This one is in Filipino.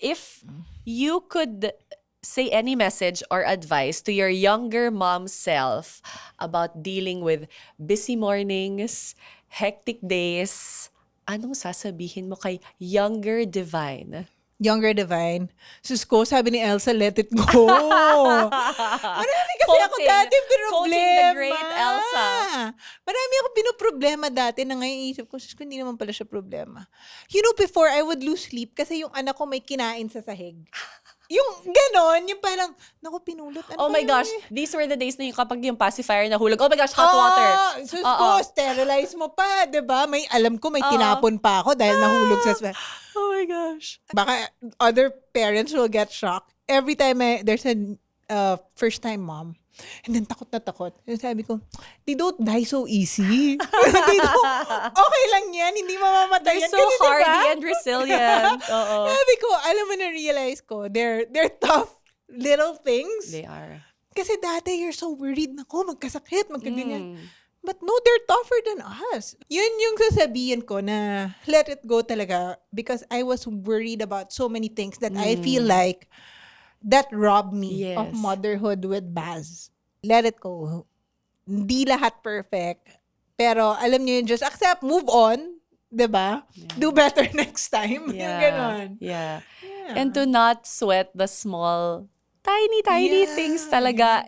If you could say any message or advice to your younger mom self about dealing with busy mornings, hectic days, anong sasabihin mo kay younger Divine? Younger Divine. Sus ko, sabi ni Elsa, let it go. Marami kasi ako dati Quoting the problema. great Elsa. Marami ako pinoproblema dati na ngayon isip ko, sus ko, hindi naman pala siya problema. You know, before I would lose sleep kasi yung anak ko may kinain sa sahig. Yung ganon, yung parang, naku, pinulot. Oh my gosh, these were the days na yung kapag yung pacifier nahulog. Oh my gosh, hot water. Sus ko, sterilize mo pa, diba? Alam ko, may tinapon pa ako dahil nahulog sa Oh my gosh. Baka other parents will get shocked. Every time there's a first-time mom, and then takot na takot. And sabi ko, they don't die so easy. Okay lang yan, hindi mamamatay They're yan. so Kasi, hardy diba? and resilient. Oo. Sabi ko, alam mo na-realize ko, they're tough little things. They are. Kasi dati, you're so worried na ko, magkasakit, magkaganyan. But no, they're tougher than us. Yun yung sasabihin ko na let it go talaga because I was worried about so many things that I feel like that robbed me of Yes. motherhood with Baz. Let it go. Hindi lahat perfect. Pero alam niyo yun, just accept, move on. 'Di ba? Do better next time. Yung ganon. Yeah. And to not sweat the small, tiny things talaga.